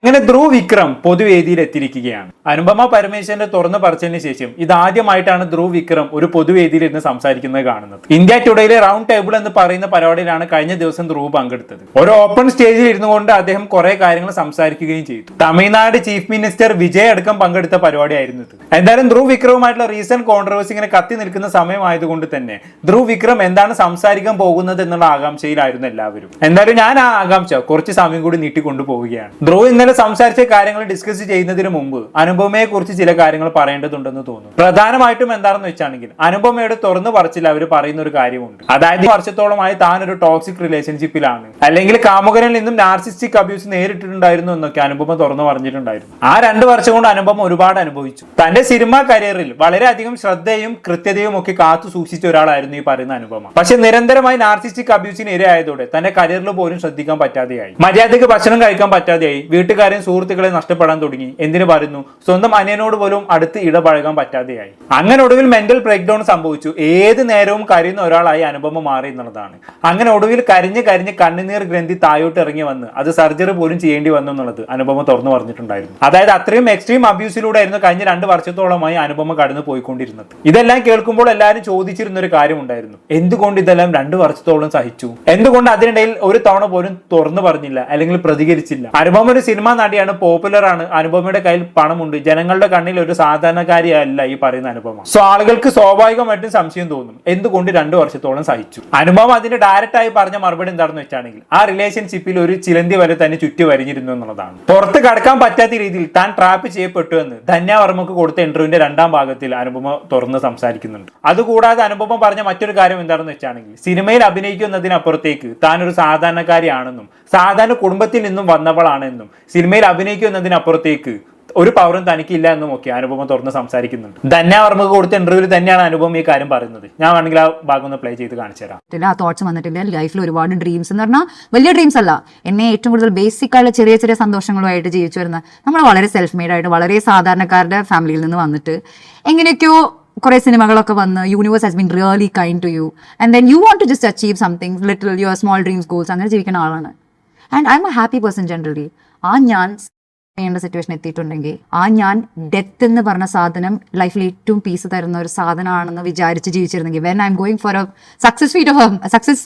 അങ്ങനെ ധ്രുവ് വിക്രം പൊതുവേദിയിൽ എത്തിയിരിക്കുകയാണ്. അനുപമ പരമേശ്വരന്റെ തുറന്നു പറച്ചതിന് ശേഷം ഇതാദ്യമായിട്ടാണ് ധ്രുവ് വിക്രം ഒരു പൊതുവേദിയിൽ ഇരുന്ന് സംസാരിക്കുന്നത് കാണുന്നത്. ഇന്ത്യ ടുഡേയിലെ റൗണ്ട് ടേബിൾ എന്ന് പറയുന്ന പരിപാടിയിലാണ് കഴിഞ്ഞ ദിവസം ധ്രുവ് പങ്കെടുത്തത്. ഒരു ഓപ്പൺ സ്റ്റേജിൽ ഇരുന്നു കൊണ്ട് അദ്ദേഹം കുറെ കാര്യങ്ങൾ സംസാരിക്കുകയും ചെയ്തു. തമിഴ്നാട് ചീഫ് മിനിസ്റ്റർ വിജയ് അടക്കം പങ്കെടുത്ത പരിപാടിയായിരുന്നു ഇത്. എന്തായാലും ധ്രുവ് വിക്രവുമായിട്ടുള്ള റീസെന്റ് കോൺട്രവേഴ്സി ഇങ്ങനെ കത്തി നിൽക്കുന്ന സമയമായതുകൊണ്ട് തന്നെ ധ്രുവ് വിക്രം എന്താണ് സംസാരിക്കാൻ പോകുന്നത് എന്നുള്ള ആകാംക്ഷയിലായിരുന്നു എല്ലാവരും. എന്തായാലും ഞാൻ ആ ആകാംക്ഷ കുറച്ച് സമയം കൂടി നീട്ടിക്കൊണ്ടു പോവുകയാണ്. ധ്രുവ് ഇന്നലെ സംസാരിച്ച കാര്യങ്ങൾ ഡിസ്കസ് ചെയ്യുന്നതിന് മുമ്പ് അനുപമയെ കുറിച്ച് ചില കാര്യങ്ങൾ പറയേണ്ടതുണ്ടെന്ന് തോന്നുന്നു. പ്രധാനമായിട്ടും എന്താണെന്ന് വെച്ചാണെങ്കിൽ അനുപമയുടെ തുറന്നു പറച്ചിൽ അവർ പറയുന്ന ഒരു കാര്യമുണ്ട്. അതായത് വർഷത്തോളമായി താൻ ഒരു ടോക്സിക് റിലേഷൻഷിപ്പിലാണ്, അല്ലെങ്കിൽ കാമുകനിൽ നിന്നും നാർസിസ്റ്റിക് അബ്യൂസ് നേരിട്ടിട്ടുണ്ടായിരുന്നു എന്നൊക്കെ അനുപമ തുറന്നു പറഞ്ഞിട്ടുണ്ടായിരുന്നു. ആ 2 വർഷം കൊണ്ട് അനുപമ ഒരുപാട് അനുഭവിച്ചു. തന്റെ സിനിമാ കരിയറിൽ വളരെയധികം ശ്രദ്ധയും കൃത്യതയും ഒക്കെ കാത്തു സൂക്ഷിച്ച ഒരാളായിരുന്നു ഈ പറയുന്ന അനുപമ. പക്ഷെ നിരന്തരമായി നാർസിസ്റ്റിക് അബ്യൂസിന് ഇരയായതോടെ തന്റെ കരിയറിൽ പോലും ശ്രദ്ധിക്കാൻ പറ്റാതെയായി, മര്യാദയ്ക്ക് ഭക്ഷണം കഴിക്കാൻ പറ്റാതെയായി, വീട്ടുകാരെയും സുഹൃത്തുക്കളെ നഷ്ടപ്പെടാൻ തുടങ്ങി. എന്തിനു പറയുന്നു, സ്വന്തം അനിയനോട് പോലും അടുത്ത് ഇടപഴകാൻ പറ്റാതെയായി. അങ്ങനെ ഒടുവിൽ മെന്റൽ ബ്രേക്ക് ഡൗൺ സംഭവിച്ചു. ഏത് നേരവും കരയുന്ന ഒരാളായി അനുപമ മാറി എന്നുള്ളതാണ്. അങ്ങനെ ഒടുവിൽ കരിഞ്ഞ് കണ്ണുനീർ ഗ്രന്ഥി താഴോട്ട് ഇറങ്ങി വന്ന് അത് സർജറി പോലും ചെയ്യേണ്ടി വന്നു എന്നുള്ളത് അനുപമ തുറന്നു പറഞ്ഞിട്ടുണ്ടായിരുന്നു. അതായത് അത്രയും എക്സ്ട്രീം അബ്യൂസിലൂടെ ആയിരുന്നു കഴിഞ്ഞ 2 വർഷത്തോളമായി അനുപമ കടന്നു പോയിക്കൊണ്ടിരുന്നത്. ഇതെല്ലാം കേൾക്കുമ്പോൾ എല്ലാവരും ചോദിച്ചിരുന്ന ഒരു കാര്യം ഉണ്ടായിരുന്നു, എന്തുകൊണ്ട് ഇതെല്ലാം 2 വർഷത്തോളം സഹിച്ചു, എന്തുകൊണ്ട് അതിനിടയിൽ ഒരു തവണ പോലും തുറന്നു പറഞ്ഞില്ല അല്ലെങ്കിൽ പ്രതികരിച്ചില്ല. അനുപമ ഒരു സിനിമാ നടിയാണ്, പോപ്പുലർ ആണ്, അനുപമയുടെ കയ്യിൽ പണമുണ്ട്, ജനങ്ങളുടെ കണ്ണിൽ ഒരു സാധാരണക്കാരിയല്ല ഈ പറയുന്ന അനുപമ. സോ ആളുകൾക്ക് സ്വാഭാവികമായിട്ടും സംശയം തോന്നും, എന്തുകൊണ്ട് 2 വർഷത്തോളം സഹിച്ചു. അനുപമ അതിന് ഡയറക്റ്റ് ആയി പറഞ്ഞ മറുപടി എന്താണെന്ന് വെച്ചാണെങ്കിൽ ആ റിലേഷൻഷിപ്പിൽ ഒരു ചിലന്തി വരെ തന്നെ ചുറ്റി വരിഞ്ഞിരുന്നു എന്നുള്ളതാണ്. പുറത്ത് കടക്കാൻ പറ്റാത്ത രീതിയിൽ താൻ ട്രാപ്പ് ചെയ്യപ്പെട്ടു എന്ന് ധന്യ വർമ്മക്ക് കൊടുത്ത ഇന്റർവ്യൂവിന്റെ 2ാം ഭാഗത്തിൽ അനുപമ തുറന്ന് സംസാരിക്കുന്നുണ്ട്. അതുകൂടാതെ അനുപമ പറഞ്ഞ മറ്റൊരു കാര്യം എന്താണെന്ന് വെച്ചാണെങ്കിൽ സിനിമയിൽ അഭിനയിക്കുന്നതിനപ്പുറത്തേക്ക് താൻ ഒരു സാധാരണക്കാരിയാണെന്നും സാധാരണ കുടുംബത്തിൽ നിന്നും വന്നവളാണെന്നും സിനിമയിൽ അഭിനയിക്കുന്നതിനപ്പുറത്തേക്ക് ഒരു പവറും തനിക്കില്ല എന്നും ഒക്കെ അനുപമ തുറന്ന് സംസാരിക്കുന്നുണ്ട്. ധന്യ വർമ്മക്ക് കൊടുത്ത ഇന്റർവ്യൂവിൽ തന്നെയാണ് അനുപമ ഈ കാര്യം പറയുന്നത്. ഞാൻ വേണമെങ്കിൽ ആ ഭാഗം ഒന്ന് പ്ലേ ചെയ്ത് കാണിച്ചു തരാം. ആ തോട്ട്സ് വന്നിട്ടില്ല. ലൈഫിൽ ഒരുപാട് ഡ്രീംസ് എന്ന് പറഞ്ഞാൽ വലിയ ഡ്രീംസ് അല്ല, എന്നെ ഏറ്റവും കൂടുതൽ ബേസിക് ആയിട്ടുള്ള ചെറിയ ചെറിയ സന്തോഷങ്ങളുമായിട്ട് ജീവിച്ചു വരുന്ന നമ്മൾ വളരെ സെൽഫ് മെയ്ഡ് ആയിട്ട് വളരെ സാധാരണക്കാരുടെ ഫാമിലിയിൽ നിന്ന് വന്നിട്ട് എങ്ങനെയൊക്കെയോ കുറെ സിനിമകളൊക്കെ വന്ന് universe has been really kind to you and then you want to just achieve something little your small dreams goals അങ്ങനെ ജീവിക്കുന്ന ആളാണ്. And I am a happy person generally. ആ ഞാൻ ചെയ്യേണ്ട സിറ്റുവേഷൻ എത്തിയിട്ടുണ്ടെങ്കിൽ ആ ഞാൻ ഡെത്ത് എന്ന് പറഞ്ഞ സാധനം ലൈഫിൽ ഏറ്റവും പീസ് തരുന്ന ഒരു സാധനമാണെന്ന് വിചാരിച്ച് ജീവിച്ചിരുന്നെങ്കിൽ when I am going for a success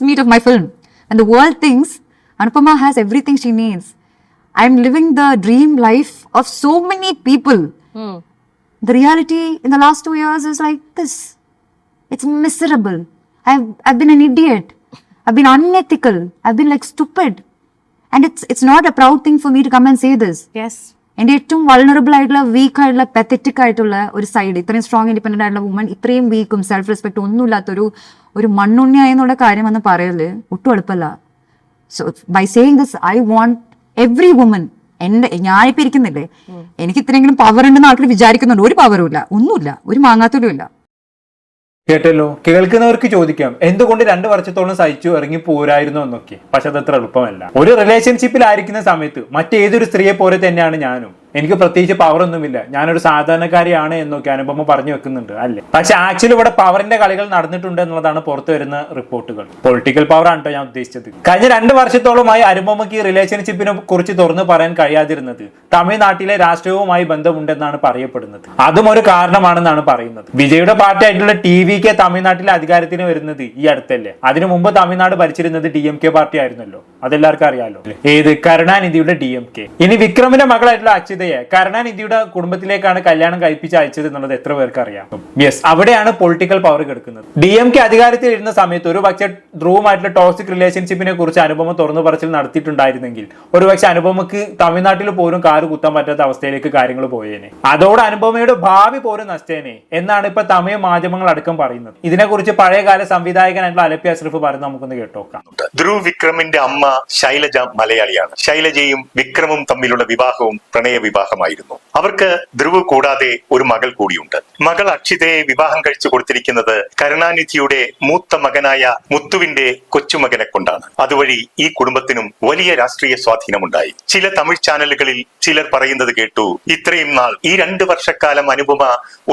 meet of my film and the world things Anupama has everything she needs. I am living the dream life of so many people. The reality in the last 2 years is like this. It's miserable. I've been an idiot. I've been unethical. I've been like stupid. And it's not a proud thing for me to come and say this. Yes. എൻ്റെ ഏറ്റവും vulnerable ആയിട്ടുള്ള week ആയിട്ടുള്ള pathetic ആയിട്ടുള്ള ഒരു side, ഇത്രയും strong independent ആയിട്ടുള്ള woman, ഇത്രയും വീക്കും self respect ഒന്നുമില്ലാത്തൊരു ഉണ്ണുണ്ണിയായി എന്നുള്ള കാര്യം എന്ന് പറയല് ഒട്ടും എളുപ്പമല്ല. So by saying this I want every woman, ഞാനിപ്പോ ഇരിക്കുന്നില്ലേ, എനിക്ക് ഇത്രയെങ്കിലും പവർ ഉണ്ടെന്ന് ആൾക്കാർ വിചാരിക്കുന്നുണ്ട്. ഒരു പവറും ഇല്ല, ഒന്നുമില്ല, ഒരു മാങ്ങാത്തോലും ഇല്ല. കേട്ടല്ലോ, കേൾക്കുന്നവർക്ക് ചോദിക്കാം എന്തുകൊണ്ട് 2 വർഷത്തോളം സഹിച്ചു ഇറങ്ങി പോരായിരുന്നു എന്നൊക്കെ. പക്ഷെ അതത്ര എളുപ്പമല്ല. ഒരു റിലേഷൻഷിപ്പിലായിരിക്കുന്ന സമയത്ത് മറ്റേതൊരു സ്ത്രീയെ പോലെ തന്നെയാണ് ഞാനും. എനിക്ക് പ്രത്യേകിച്ച് പവർ ഒന്നുമില്ല, ഞാനൊരു സാധാരണക്കാരിയാണ് എന്നൊക്കെ അനുപമ പറഞ്ഞു വെക്കുന്നുണ്ട് അല്ലേ. പക്ഷെ ആക്ച്വലി ഇവിടെ പവറിന്റെ കളികൾ നടന്നിട്ടുണ്ട് എന്നുള്ളതാണ് പുറത്തു വരുന്ന റിപ്പോർട്ടുകൾ. പൊളിറ്റിക്കൽ പവർ ആണ് ഞാൻ ഉദ്ദേശിച്ചത്. കഴിഞ്ഞ 2 വർഷത്തോളമായി അനുപമയ്ക്ക് ഈ റിലേഷൻഷിപ്പിനെ കുറിച്ച് തുറന്നു പറയാൻ കഴിയാതിരുന്നത് തമിഴ്നാട്ടിലെ രാഷ്ട്രീയവുമായി ബന്ധമുണ്ടെന്നാണ് പറയപ്പെടുന്നത്. അതും ഒരു കാരണമാണെന്നാണ് പറയുന്നത്. വിജയുടെ പാർട്ടി ആയിട്ടുള്ള TVK തമിഴ്നാട്ടിലെ അധികാരത്തിന് വരുന്നത് ഈ അടുത്തല്ലേ. അതിനു മുമ്പ് തമിഴ്നാട് ഭരിച്ചിരുന്നത് DMK പാർട്ടി ആയിരുന്നല്ലോ, അതെല്ലാവർക്കും അറിയാലോ. ഏത് കരുണാനിധിയുടെ DMK. ഇനി വിക്രമിന്റെ മകളായിട്ടുള്ള അച്യുത കരുണാനിധിയുടെ കുടുംബത്തിലേക്കാണ് കല്യാണം കഴിപ്പിച്ച് അയച്ചത് എന്നുള്ളത് എത്ര പേർക്ക് അറിയാം. യെസ്, അവിടെയാണ് പൊളിറ്റിക്കൽ പവർ കിടക്കുന്നത്. DMK അധികാരത്തിൽ ഇരുന്ന സമയത്ത് ഒരു പക്ഷേ ധ്രുവുമായിട്ടുള്ള ടോക്സിക് റിലേഷൻഷിപ്പിനെ കുറിച്ച് അനുപമ തുറന്നു പറച്ചിൽ നടത്തിയിട്ടുണ്ടായിരുന്നെങ്കിൽ ഒരുപക്ഷെ അനുപമക്ക് തമിഴ്നാട്ടിൽ പോലും കാറ് കുത്താൻ പറ്റാത്ത അവസ്ഥയിലേക്ക് കാര്യങ്ങൾ പോയേനെ. അതോടെ അനുപമയുടെ ഭാവി പോലും നഷ്ടേനെ എന്നാണ് ഇപ്പൊ തമിഴ് മാധ്യമങ്ങൾ അടക്കം പറയുന്നത്. ഇതിനെക്കുറിച്ച് പഴയകാല സംവിധായകനായിട്ടുള്ള അലപ്പി അഷ്റഫ് പറയുന്നത് നമുക്കൊന്ന് കേട്ടോക്കാം. ധ്രുവ് വിക്രമിന്റെ അമ്മ ശൈലജ മലയാളിയാണ്. ശൈലജയും വിക്രമും തമ്മിലുള്ള വിവാഹവും പ്രണയ വിവാഹമായിരുന്നു. അവർക്ക് ധ്രുവ് കൂടാതെ ഒരു മകൾ കൂടിയുണ്ട്. മകൾ അക്ഷിതയെ വിവാഹം കഴിച്ചു കൊടുത്തിരിക്കുന്നത് കരുണാനിധിയുടെ മൂത്ത മകനായ മുത്തുവിന്റെ കൊച്ചുമകനെ കൊണ്ടാണ്. അതുവഴി ഈ കുടുംബത്തിനും വലിയ രാഷ്ട്രീയ സ്വാധീനമുണ്ടായി. ചില തമിഴ് ചാനലുകളിൽ ചിലർ പറയുന്നത് കേട്ടു, ഇത്രയും നാൾ ഈ 2 വർഷക്കാലം അനുപമ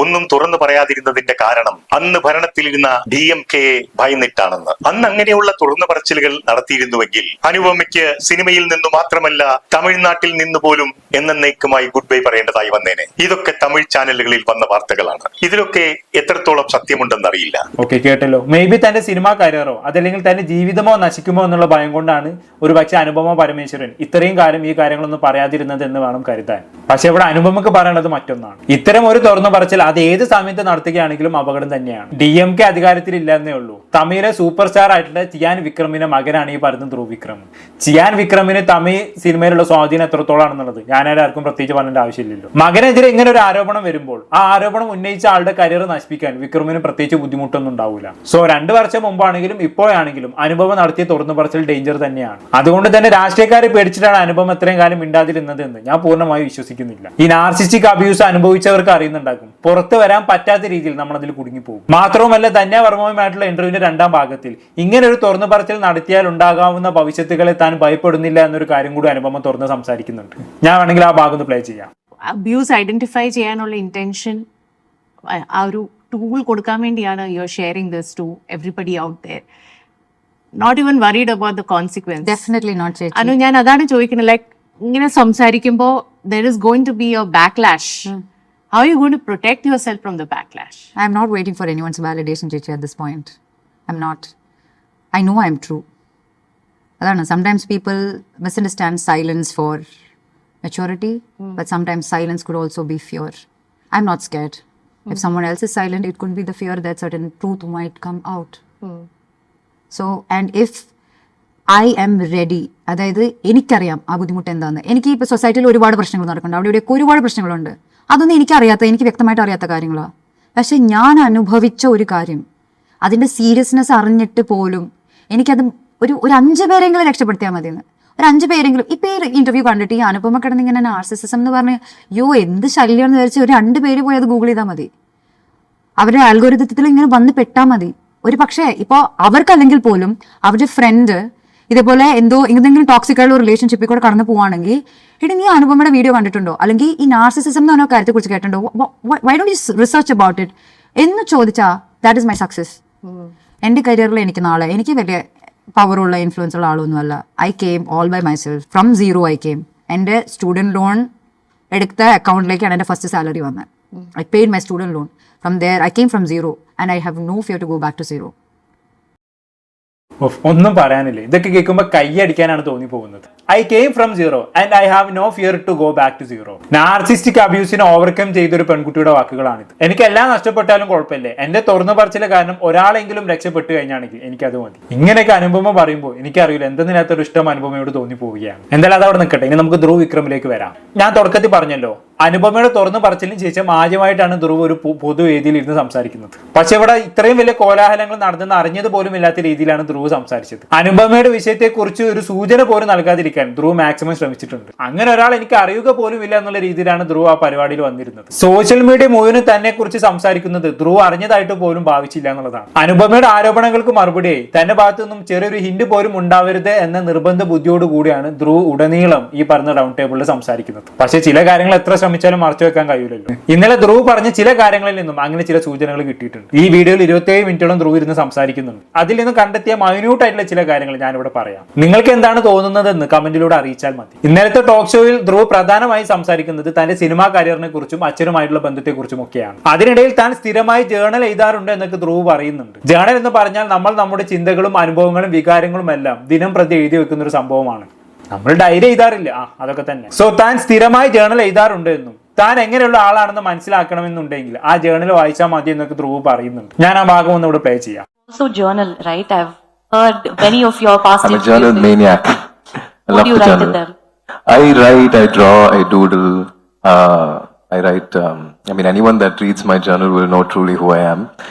ഒന്നും തുറന്നു പറയാതിരുന്നതിന്റെ കാരണം അന്ന് ഭരണത്തിലിരുന്ന DMK-യെ ഭയന്നിട്ടാണെന്ന്. അന്ന് അങ്ങനെയുള്ള തുറന്നു പറച്ചിലുകൾ നടത്തിയിരുന്നുവെങ്കിൽ അനുപമയ്ക്ക് സിനിമയിൽ നിന്നു മാത്രമല്ല തമിഴ്നാട്ടിൽ നിന്ന് പോലും എന്നേക്കുമായി ഗുഡ് ബൈ പറയേണ്ടതായി വന്നേനെ. ഇതൊക്കെ തമിഴ് ചാനലുകളിൽ വന്ന വാർത്തകളാണ്. ഇതിലൊക്കെ എത്രത്തോളം സത്യമുണ്ടെന്നറിയില്ല. ഓക്കെ, കേട്ടല്ലോ. മേ ബി തന്റെ സിനിമാ കരിയറോ അതല്ലെങ്കിൽ തന്റെ ജീവിതമോ നശിക്കുമോ എന്നുള്ള ഭയം കൊണ്ടാണ് ഒരുപക്ഷെ അനുപമ പരമേശ്വരൻ ഇത്രയും കാലം ഈ കാര്യങ്ങളൊന്നും പറയാതിരുന്നത് എന്ന് വേണം കരുതാൻ. പക്ഷെ ഇവിടെ അനുപമക്ക് പറയാനുള്ളത് മറ്റൊന്നാണ്. ഇത്തരം ഒരു തുറന്നു പറച്ചിൽ അത് ഏത് സമയത്ത് നടത്തുകയാണെങ്കിലും അപകടം തന്നെയാണ്. DMK അധികാരത്തിൽ ഇല്ലെന്നേ ഉള്ളൂ. തമിഴിലെ സൂപ്പർ സ്റ്റാർ ആയിട്ടുള്ള ചിയാൻ വിക്രമിന്റെ മകനാണ് ഈ പറയുന്ന ധ്രുവ് വിക്രം. ചിയാൻ വിക്രമിന് തമിഴ് സിനിമയിലുള്ള സ്വാധീനം എത്രത്തോളാണെന്നുള്ളത് ഞാനാർക്കും പ്രത്യേകിച്ച് പറഞ്ഞേണ്ട ആവശ്യമില്ലല്ലോ. മകനെതിരെ ഇങ്ങനെ ഒരു ആരോപണം വരുമ്പോൾ ആ ആരോപണം ഉന്നയിച്ച ആളുടെ കരിയർ നശിപ്പിക്കാൻ വിക്രമിന് പ്രത്യേകിച്ച് ബുദ്ധിമുട്ടൊന്നും ഉണ്ടാവില്ല. സോ 2 വർഷം മുമ്പാണെങ്കിലും ഇപ്പോഴാണെങ്കിലും അനുപമ നടത്തിയ തുറന്നു പറച്ചിൽ ഡേഞ്ചർ തന്നെയാണ്. അതുകൊണ്ട് തന്നെ രാഷ്ട്രീയക്കാരെ പേടിച്ചിട്ടാണ് അനുപമ ഇത്രയും കാലം മിണ്ടാതിരുന്നത് എന്ന് ഞാൻ പൂർണ്ണമായി വിശ്വസിക്കുന്നില്ല. ഈ നാർസിസ്റ്റിക് അബ്യൂസ് അനുഭവിച്ചവർക്ക് അറിയുന്നുണ്ടാകും, പുറത്തു വരാൻ പറ്റാത്ത രീതിയിൽ നമ്മൾ അതിൽ കുടുങ്ങിപ്പോകും. മാത്രവുമല്ല, ധന്യ വർമ്മയുമായിട്ടുള്ള ഇന്റർവ്യൂവിന്റെ 2ാം ഭാഗത്തിൽ ഇങ്ങനെ ഒരു തുറന്നു പറച്ചിൽ നടത്തിയാൽ ഉണ്ടാകാവുന്ന ഭവിഷ്യത്തുകളെ താൻ ഭയപ്പെടുന്നില്ല എന്നൊരു കാര്യം കൂടി അനുപമ തുറന്ന് സംസാരിക്കുന്നുണ്ട്. ഞാൻ വേണമെങ്കിൽ ആ ഭാഗം ഒന്ന് പ്ലേ ചെയ്യാം. അബ്യൂസ് ഐഡന്റിഫൈ ചെയ്യാനുള്ള ഇന്റൻഷൻ ആ ഒരു ടൂൾ കൊടുക്കാൻ വേണ്ടിയാണ് you are sharing this to everybody out there. Not even worried about the consequence. Definitely not ചേച്ചി. അനു, ഞാൻ അതാണ് ചോദിക്കുന്നത്. ലൈക്ക് ഇങ്ങനെ സംസാരിക്കുമ്പോൾ there is going to be a backlash. How are you going to protect yourself from the backlash? I am not waiting for anyone's validation, Chechi, at this point. I'm not. I know I'm true. Adana, sometimes people misunderstand silence for maturity, but sometimes silence could also be fear. I'm not scared. If someone else is silent, it could be the fear that certain truth might come out. So, and if I am ready, അതായത് എനിക്കറിയാം ആ ബുദ്ധിമുട്ട് എന്താണെന്ന്. എനിക്ക് ഇപ്പോൾ സൊസൈറ്റിയിൽ ഒരുപാട് പ്രശ്നങ്ങൾ നടക്കുന്നുണ്ട്, അവിടെ ഇവിടെയൊക്കെ ഒരുപാട് പ്രശ്നങ്ങളുണ്ട്. അതൊന്നും എനിക്ക് വ്യക്തമായിട്ട് അറിയാത്ത കാര്യങ്ങളാണ്. പക്ഷെ ഞാൻ അനുഭവിച്ച ഒരു കാര്യം, അതിൻ്റെ സീരിയസ്നെസ് അറിഞ്ഞിട്ട് പോലും എനിക്കത് ഒരു 5 പേരെങ്കിലും രക്ഷപ്പെടുത്തിയാൽ മതിയെന്ന്. ഒരു 5 പേരെങ്കിലും. ഇപ്പം ഈ ഇന്റർവ്യൂ കണ്ടിട്ട് ഈ അനുപമ കിടന്ന് ഇങ്ങനെ നാർസിസിസം എന്ന് പറഞ്ഞ് എന്ത് ശല്യമാണെന്ന് വിചാരിച്ച് ഒരു 2 പേര് പോയി അത് ഗൂഗിൾ ചെയ്താൽ മതി. അവരുടെ ആൽഗോരിതത്തിൽ ഇങ്ങനെ വന്ന് പെട്ടാൽ മതി. ഒരു പക്ഷേ ഇപ്പോൾ അവർക്കല്ലെങ്കിൽ പോലും അവരുടെ ഫ്രണ്ട് ഇതേപോലെ എന്തെങ്കിലും ടോക്സിക് ആയിട്ടുള്ള റിലേഷൻഷിപ്പിൽ കൂടെ കടന്നു പോവാണെങ്കിൽ, എടി നീ അനുപമയുടെ വീഡിയോ കണ്ടിട്ടുണ്ടോ, അല്ലെങ്കിൽ ഈ നാർസിസിസം എന്ന് പറഞ്ഞ കാര്യത്തെ കുറിച്ച് കേട്ടിട്ടുണ്ടോ, why don't you research about it എന്ന് ചോദിച്ചാൽ ദാറ്റ് ഇസ് മൈ സക്സസ്. എൻ്റെ കരിയറിൽ എനിക്ക് വലിയ പവറുള്ള ഇൻഫ്ലുവൻസ് ഉള്ള ആളൊന്നുമല്ല. I came all by myself from zero. എൻ്റെ സ്റ്റുഡൻറ് ലോൺ എടുത്ത അക്കൗണ്ടിലേക്കാണ് എൻ്റെ ഫസ്റ്റ് സാലറി വന്നത്. I paid my student loan. From there I came from zero and I have no fear to go back to zero. ഒന്നും പറയാനില്ല. ഇതൊക്കെ കേൾക്കുമ്പോൾ കൈയടിക്കാനാണ് തോന്നി പോകുന്നത്. I came from zero and I have no fear to go back to zero. Narcissistic അബ്യൂസിനെ overcome ചെയ്തൊരു പെൺകുട്ടിയുടെ വാക്കുകളാണിത്. എനിക്ക് എല്ലാം നഷ്ടപ്പെട്ടാലും കുഴപ്പമില്ലേ, എന്റെ തുറന്നു പറച്ചിലെ കാരണം ഒരാളെങ്കിലും രക്ഷപ്പെട്ടു കഴിഞ്ഞാണെങ്കിൽ എനിക്കത് മതി. ഇങ്ങനെയൊക്കെ അനുപമ പറയുമ്പോൾ എനിക്കറിയില്ല എന്തെന്നില്ലാത്തൊരു ഇഷ്ടം അനുപമയോട് തോന്നി പോവുകയാണ്. എന്തായാലും അതവിടെ നിൽക്കട്ടെ. ഇനി നമുക്ക് ധ്രുവ് വിക്രമിലേക്ക് വരാം. ഞാൻ തുടക്കത്തിൽ പറഞ്ഞല്ലോ, അനുപമയുടെ തുറന്നു പറച്ചിലിന് ശേഷം ആദ്യമായിട്ടാണ് ധ്രുവ് ഒരു പൊതുവേദിയിൽ ഇരുന്ന് സംസാരിക്കുന്നത്. പക്ഷെ ഇവിടെ ഇത്രയും വലിയ കോലാഹലങ്ങൾ നടന്നെന്ന് അറിഞ്ഞത് പോലും ഇല്ലാത്ത രീതിയിലാണ് ധ്രുവ് സംസാരിച്ചത്. അനുപമയുടെ വിഷയത്തെക്കുറിച്ച് ഒരു സൂചന പോലും നൽകാതിരിക്കാൻ ധ്രുവ് മാക്സിമം ശ്രമിച്ചിട്ടുണ്ട്. അങ്ങനെ ഒരാൾ എനിക്ക് അറിയുക പോലും ഇല്ല എന്നുള്ള രീതിയിലാണ് ധ്രുവ് ആ പരിപാടിയിൽ വന്നിരുന്നത്. സോഷ്യൽ മീഡിയ മുഴുവനും തന്നെ കുറിച്ച് സംസാരിക്കുന്നത് ധ്രുവ് അറിഞ്ഞതായിട്ട് പോലും ഭാവിച്ചില്ല എന്നുള്ളതാണ്. അനുപമയുടെ ആരോപണങ്ങൾക്ക് മറുപടിയായി തന്റെ ഭാഗത്തു നിന്നും ചെറിയൊരു ഹിന്റ് പോലും ഉണ്ടാവരുത് എന്ന നിർബന്ധ ബുദ്ധിയോട് കൂടിയാണ് ധ്രുവ് ഉടനീളം ഈ പറഞ്ഞ റൗണ്ട് ടേബിളിൽ സംസാരിക്കുന്നത്. പക്ഷെ ചില കാര്യങ്ങൾ എത്ര ശ്രമിച്ചാലും മറച്ചു വെക്കാൻ കഴിയില്ലല്ലോ. ഇന്നലെ ധ്രുവ് പറഞ്ഞ ചില കാര്യങ്ങളിൽ നിന്നും അങ്ങനെ ചില സൂചനകൾ കിട്ടിയിട്ടുണ്ട്. ഈ വീഡിയോയിൽ 27 മിനിറ്റോളം ധ്രുവ് ഇരുന്ന് സംസാരിക്കുന്നുണ്ട്. അതിൽ നിന്ന് കണ്ടെത്തിയ മൈന്യൂട്ട് ആയിട്ടുള്ള ചില കാര്യങ്ങൾ ഞാനിവിടെ പറയാം. നിങ്ങൾക്ക് എന്താണ് തോന്നുന്നതെന്ന് കമന്റിലൂടെ അറിയിച്ചാൽ മതി. ഇന്നലത്തെ ടോക്ക് ഷോയിൽ ധ്രുവ് പ്രധാനമായും സംസാരിക്കുന്നത് തന്റെ സിനിമാ കരിയറിനെ കുറിച്ചും അച്ഛനുമായിട്ടുള്ള ബന്ധത്തെക്കുറിച്ചും ഒക്കെയാണ്. അതിനിടയിൽ താൻ സ്ഥിരമായി ജേണൽ എഴുതാറുണ്ട് എന്നൊക്കെ ധ്രുവ് പറയുന്നുണ്ട്. ജേണൽ എന്ന് പറഞ്ഞാൽ നമ്മൾ നമ്മുടെ ചിന്തകളും അനുഭവങ്ങളും വികാരങ്ങളും എല്ലാം ദിനം പ്രതി എഴുതി വെക്കുന്ന ഒരു സംഭവമാണ്. നമ്മൾ ഡയറി എഴുതാറില്ല, അതൊക്കെ തന്നെ. സോ താൻ സ്ഥിരമായി ജേണൽ എഴുതാറുണ്ട് എന്നും താൻ എങ്ങനെയുള്ള ആളാണെന്ന് മനസ്സിലാക്കണമെന്നുണ്ടെങ്കിൽ ആ ജേണൽ വായിച്ചാൽ മതി എന്നൊക്കെ ധ്രുവ് പറയുന്നുണ്ട്. ഞാൻ ആ ഭാഗം ഒന്ന് ഇവിടെ പ്ലേ ചെയ്യാം. Also journal, right? I've heard many of your past I'm a journal maniac. I love to journal. I write, I draw, I doodle. I write. Anyone that reads my journal will know truly who I am.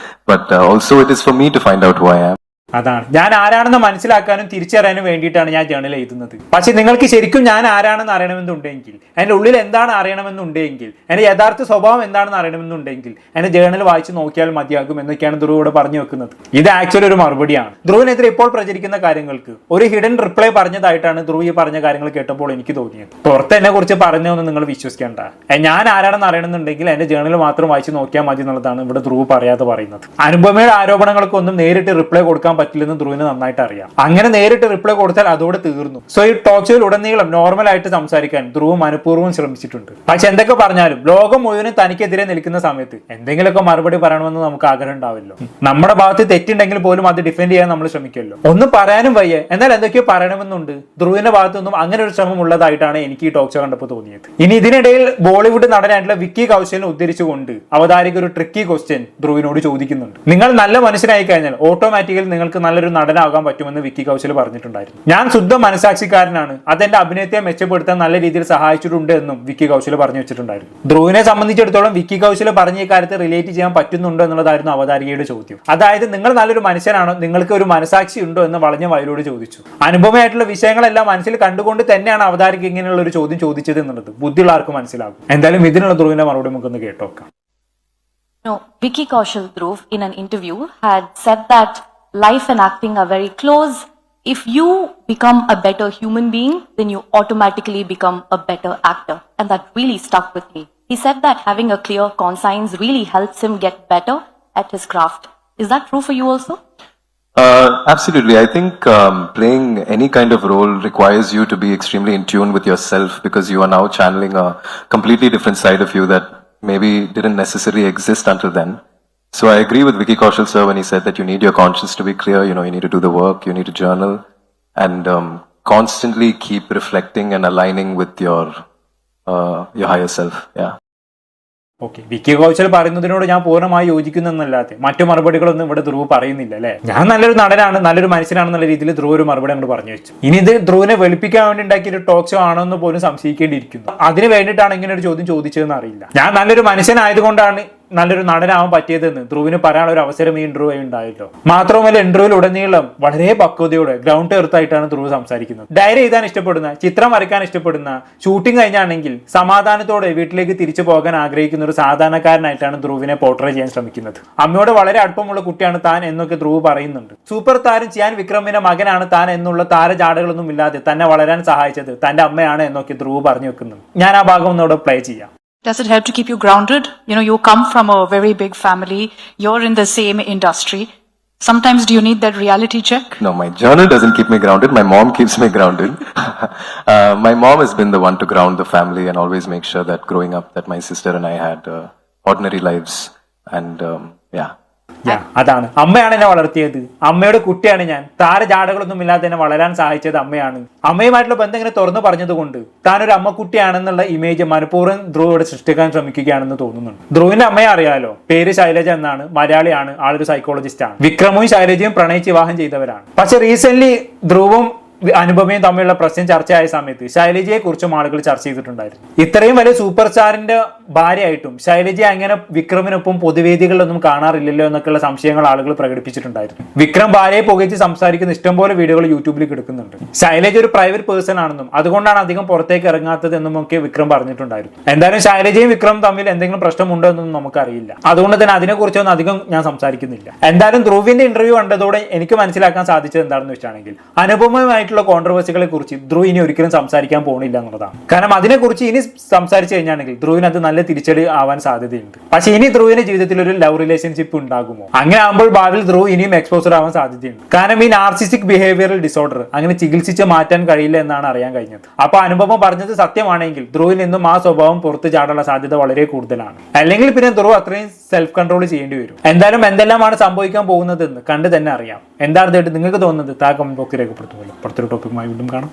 But also, it is for me to find out who I am. അതാണ് ഞാൻ ആരാണെന്ന് മനസ്സിലാക്കാനും തിരിച്ചറിയാനും വേണ്ടിയിട്ടാണ് ഞാൻ journal എഴുതുന്നത്. പക്ഷെ നിങ്ങൾക്ക് ശരിക്കും ഞാൻ ആരാണെന്ന് അറിയണമെന്നുണ്ടെങ്കിൽ, എൻ്റെ ഉള്ളിൽ എന്താണ് അറിയണമെന്നുണ്ടെങ്കിൽ, എൻ്റെ യഥാർത്ഥ സ്വഭാവം എന്താണെന്ന് അറിയണമെന്നുണ്ടെങ്കിൽ എൻ്റെ ജേണൽ വായിച്ച് നോക്കിയാൽ മതിയാകും എന്നൊക്കെയാണ് ധ്രുവ് ഇവിടെ പറഞ്ഞു വെക്കുന്നത്. ഇത് ആക്ച്വലി ഒരു മറുപടിയാണ്. ധ്രുവിനെതിരെ ഇപ്പോൾ പ്രചരിക്കുന്ന കാര്യങ്ങൾക്ക് ഒരു ഹിഡൻ റിപ്ലൈ പറഞ്ഞതായിട്ടാണ് ധ്രുവ് ഈ പറഞ്ഞ കാര്യങ്ങൾ കേട്ടപ്പോൾ എനിക്ക് തോന്നിയത്. പുറത്ത് എന്നെ കുറിച്ച് പറഞ്ഞൊന്നും നിങ്ങൾ വിശ്വസിക്കേണ്ട. ഞാൻ ആരാണെന്ന് അറിയണമെന്നുണ്ടെങ്കിൽ എൻ്റെ ജേണൽ മാത്രം വായിച്ച് നോക്കിയാൽ മതി എന്നുള്ളതാണ് ഇവിടെ ധ്രുവ് പറയാതെ പറയുന്നത്. അനുപമയുടെ ആരോപണങ്ങൾക്കൊന്നും നേരിട്ട് റിപ്ലൈ കൊടുക്കാൻ പറ്റില്ലെന്ന് ധ്രുവിന് നന്നായിട്ട് അറിയാം. അങ്ങനെ നേരിട്ട് റിപ്ലൈ കൊടുത്താൽ അതോടെ തീർന്നു. സോ ഈ ടോക്ക് ഷോയിൽ ഉടനീളം നോർമൽ ആയിട്ട് സംസാരിക്കാൻ ധ്രുവ് മനഃപൂർവ്വം ശ്രമിച്ചിട്ടുണ്ട്. പക്ഷെ എന്തൊക്കെ പറഞ്ഞാലും ലോകം മുഴുവനും തനിക്കെതിരെ നിൽക്കുന്ന സമയത്ത് എന്തെങ്കിലുമൊക്കെ മറുപടി പറയണമെന്ന് നമുക്ക് ആഗ്രഹം ഉണ്ടാവില്ലോ. നമ്മുടെ ഭാഗത്ത് തെറ്റുണ്ടെങ്കിൽ പോലും അത് ഡിഫെൻഡ് ചെയ്യാൻ നമ്മൾ ശ്രമിക്കുമല്ലോ. ഒന്നും പറയാനും വയ്യ, എന്നാൽ എന്തൊക്കെയോ പറയണമെന്നുണ്ട്. ധ്രുവിന്റെ ഭാഗത്തൊന്നും അങ്ങനെ ഒരു ശ്രമം ഉള്ളതായിട്ടാണ് എനിക്ക് ഈ ടോക്ക് ഷോ കണ്ടപ്പോൾ തോന്നിയത്. ഇനി ഇതിനിടയിൽ ബോളിവുഡ് നടനായിട്ടുള്ള വിക്കി കൗശലിനെ ഉദ്ധരിച്ചുകൊണ്ട് അവതാരിക ഒരു ട്രിക്കി ക്വസ്റ്റ്യൻ ധ്രുവിനോട് ചോദിക്കുന്നുണ്ട്. നിങ്ങൾ നല്ല മനുഷ്യനായി കഴിഞ്ഞാൽ ഓട്ടോമാറ്റിക്കലി നിങ്ങൾക്ക് നല്ലൊരു നടനാകാൻ പറ്റുമെന്ന് വിക്കി കൗശൽ പറഞ്ഞിട്ടുണ്ടായിരുന്നു. ഞാൻ ശുദ്ധ മനസാക്ഷിക്കാരനാണ്, അതെന്റെ അഭിനയത്തെ മെച്ചപ്പെടുത്താൻ നല്ല രീതിയിൽ സഹായിച്ചിട്ടുണ്ട് എന്നും വിക്കി കൗശൽ പറഞ്ഞു വെച്ചിട്ടുണ്ടായിരുന്നു. ധ്രുവിനെ സംബന്ധിച്ചിടത്തോളം വിക്കി കൗശൽ പറഞ്ഞ ഈ കാര്യത്തെ റിലേറ്റ് ചെയ്യാൻ പറ്റുന്നുണ്ടോ എന്നുള്ളതായിരുന്നു അവതാരികയുടെ ചോദ്യം. അതായത് നിങ്ങൾ നല്ലൊരു മനുഷ്യനാണോ, നിങ്ങൾക്ക് ഒരു മനസാക്ഷി ഉണ്ടോ എന്ന് വളഞ്ഞ വയലോട് ചോദിച്ചു. അനുപമയായിട്ടുള്ള വിഷയങ്ങളെല്ലാം മനസ്സിൽ കണ്ടുകൊണ്ട് തന്നെയാണ് അവതാരിക ഇങ്ങനെയുള്ള ഒരു ചോദ്യം ചോദിച്ചത് എന്നുള്ളത് ബുദ്ധിയുള്ള ആർക്ക് മനസ്സിലാകും. എന്തായാലും ഇതിനുള്ള ധ്രുവിന്റെ മറുപടി നമുക്കൊന്ന് കേട്ടോക്കാം. No, Vicky Kaushal Dhruv in an interview had said that life and acting are very close. If you become a better human being, then you automatically become a better actor. And that really stuck with me. He said that having a clear conscience really helps him get better at his craft. Is that true for you also? Absolutely. I think playing any kind of role requires you to be extremely in tune with yourself, because you are now channeling a completely different side of you that maybe didn't necessarily exist until then. So I agree with Vicky Kaushal sir when he said that you need your conscience to be clear, you know, you need to do the work, you need to journal, and constantly keep reflecting and aligning with your higher self. Yeah. Okay, Vicky Kaushal പറയുന്നതിനോട് ഞാൻ പൂർണ്ണമായി യോജിക്കുന്നല്ലാതെ മറ്റു മറുപടികളൊന്നും ഇവിടെ ധ്രുവ് പറയുന്നില്ല അല്ലെ. ഞാൻ നല്ലൊരു നടനാണ്, നല്ലൊരു മനുഷ്യനാണെന്നുള്ള രീതിയിൽ ധ്രുവ് ഒരു മറുപടി അങ്ങോട്ട് പറഞ്ഞു വെച്ചു. ഇനി ഇത് ധ്രുവിനെ വെളുപ്പിക്കാൻ വേണ്ടി ഉണ്ടാക്കിയ ഒരു ടോക്ക് ഷോ ആണോ എന്ന് പോലും സംശയിക്കേണ്ടിയിരിക്കുന്നു. അതിന് വേണ്ടിയിട്ടാണ് ഇങ്ങനെ ഒരു ചോദ്യം ചോദിച്ചതെന്ന് അറിയില്ല. ഞാൻ നല്ലൊരു മനുഷ്യനായതുകൊണ്ടാണ് നല്ലൊരു നടനാവാൻ പറ്റിയതെന്ന് ധ്രുവിന് പറയാനുള്ള ഒരു അവസരം ഈ ഇന്റർവ്യൂ ഉണ്ടായല്ലോ. മാത്രവുമല്ല ഇന്റർവ്യൂവിൽ ഉടനീളം വളരെ പക്വതയോടെ ഗ്രൗണ്ട് എർത്തായിട്ടാണ് ധ്രുവ് സംസാരിക്കുന്നത്. ഡയറി എഴുതാൻ ഇഷ്ടപ്പെടുന്ന, ചിത്രം വരയ്ക്കാൻ ഇഷ്ടപ്പെടുന്ന, ഷൂട്ടിംഗ് കഴിഞ്ഞാണെങ്കിൽ സമാധാനത്തോടെ വീട്ടിലേക്ക് തിരിച്ചു പോകാൻ ആഗ്രഹിക്കുന്ന ഒരു സാധാരണക്കാരനായിട്ടാണ് ധ്രുവിനെ പോർട്രേ ചെയ്യാൻ ശ്രമിക്കുന്നത്. അമ്മയോട് വളരെ അടുപ്പമുള്ള കുട്ടിയാണ് താൻ എന്നൊക്കെ ധ്രുവ് പറയുന്നുണ്ട്. സൂപ്പർ താരം ചിയാൻ വിക്രമിന്റെ മകനാണ് താൻ എന്നുള്ള താരജാടകളൊന്നും ഇല്ലാതെ തന്നെ വളരാൻ സഹായിച്ചത് തന്റെ അമ്മയാണ് എന്നൊക്കെ ധ്രുവ് പറഞ്ഞു വെക്കുന്നുണ്ട്. ഞാൻ ആ ഭാഗം ഒന്നോടെ പ്ലേ ചെയ്യാം. Does it help to keep you grounded? You know, you come from a very big family, you're in the same industry. Sometimes do you need that reality check? No, my journal doesn't keep me grounded. My mom keeps me grounded. My mom has been the one to ground the family and always make sure that growing up that my sister and I had ordinary lives. And yeah. അതാണ്, അമ്മയാണ് എന്നെ വളർത്തിയത്, അമ്മയുടെ കുട്ടിയാണ് ഞാൻ, താരജാടകളൊന്നും ഇല്ലാതെ എന്നെ വളരാൻ സഹായിച്ചത് അമ്മയാണ്. അമ്മയുമായിട്ടുള്ള ബന്ധം ഇങ്ങനെ തുറന്നു പറഞ്ഞതുകൊണ്ട് താനൊരു അമ്മക്കുട്ടിയാണെന്നുള്ള ഇമേജ് മനഃപൂർവ്വം ധ്രുവോട് സൃഷ്ടിക്കാൻ ശ്രമിക്കുകയാണെന്ന് തോന്നുന്നുണ്ട്. ധ്രുവിന്റെ അമ്മയെ അറിയാലോ, പേര് ശൈലജ എന്നാണ്, മലയാളിയാണ്, ആളൊരു സൈക്കോളജിസ്റ്റ് ആണ്. വിക്രമും ശൈലജയും പ്രണയിച്ച് വിവാഹം ചെയ്തവരാണ്. പക്ഷെ റീസെന്റ് ധ്രുവും അനുപമയും തമ്മിലുള്ള പ്രശ്നം ചർച്ചയായ സമയത്ത് ശൈലജയെ കുറിച്ചും ആളുകൾ ചർച്ച ചെയ്തിട്ടുണ്ടായിരുന്നു. ഇത്രയും വലിയ സൂപ്പർ സ്റ്റാറിന്റെ ഭാര്യയായിട്ടും ശൈലജ അങ്ങനെ വിക്രമിനൊപ്പം പൊതുവേദികളിലൊന്നും കാണാറില്ലല്ലോ എന്നൊക്കെയുള്ള സംശയങ്ങൾ ആളുകൾ പ്രകടിപ്പിച്ചിട്ടുണ്ടായിരുന്നു. വിക്രം ഭാര്യയെ പുകച്ച് സംസാരിക്കുന്ന ഇഷ്ടംപോലെ വീഡിയോകൾ യൂട്യൂബിൽ കിടക്കുന്നുണ്ട്. ശൈലജ ഒരു പ്രൈവറ്റ് പേഴ്സൺ ആണെന്നും അതുകൊണ്ടാണ് അധികം പുറത്തേക്ക് ഇറങ്ങാത്തത് എന്നും ഒക്കെ വിക്രം പറഞ്ഞിട്ടുണ്ടായിരുന്നു. എന്തായാലും ശൈലജയും വിക്രമും തമ്മിൽ എന്തെങ്കിലും പ്രശ്നമുണ്ടോ എന്നൊന്നും നമുക്കറിയില്ല. അതുകൊണ്ട് തന്നെ അതിനെക്കുറിച്ചൊന്നും അധികം ഞാൻ സംസാരിക്കുന്നില്ല. എന്തായാലും ധ്രുവിന്റെ ഇന്റർവ്യൂ കണ്ടതോടെ എനിക്ക് മനസ്സിലാക്കാൻ സാധിച്ചത് എന്താണെന്ന് വെച്ചാണെങ്കിൽ അനുപമയുമായിട്ടുള്ള കോൺട്രവേഴ്സികളെ കുറിച്ച് ധ്രുവ് ഇനി ഒരിക്കലും സംസാരിക്കാൻ പോകുന്നില്ല എന്നുള്ളതാണ്. കാരണം അതിനെക്കുറിച്ച് ഇനി സംസാരിച്ചു കഴിഞ്ഞാണെങ്കിൽ ധ്രുവിന് അത് നല്ല തിരിച്ചടി ആവാൻ സാധ്യതയുണ്ട്. പക്ഷെ ഇനി ധ്രുവിന്റെ ജീവിതത്തിൽ ഒരു ലവ് റിലേഷൻഷിപ്പ് ഉണ്ടാകുമോ? അങ്ങനെ ആകുമ്പോൾ ഭാവിയിൽ ധ്രുവ് ഇനിയും എക്സ്പോസർ ആവാൻ സാധ്യതയുണ്ട്. കാരണം ഈ നാർസിസ്റ്റിക് ബിഹേവിയറൽ ഡിസോർഡർ അങ്ങനെ ചികിത്സിച്ച് മാറ്റാൻ കഴിയില്ല എന്നാണ് അറിയാൻ കഴിഞ്ഞത്. അപ്പൊ അനുപമ പറഞ്ഞത് സത്യമാണെങ്കിൽ ധ്രുവിൽ നിന്നും ആ സ്വഭാവം പുറത്തു ചാടാനുള്ള സാധ്യത വളരെ കൂടുതലാണ്. അല്ലെങ്കിൽ പിന്നെ ധ്രുവ് അത്രയും സെൽഫ് കൺട്രോൾ ചെയ്യേണ്ടി വരും. എന്തായാലും എന്തെല്ലാമാണ് സംഭവിക്കാൻ പോകുന്നതെന്ന് കണ്ടു തന്നെ അറിയാം. എന്താണ് നിങ്ങൾക്ക് തോന്നുന്നത്? താഴെ കമന്റ് ബോക്സിൽ രേഖപ്പെടുത്തുമല്ലോ. അടുത്തൊരു ടോപ്പിക്കുമായി വീണ്ടും കാണാം.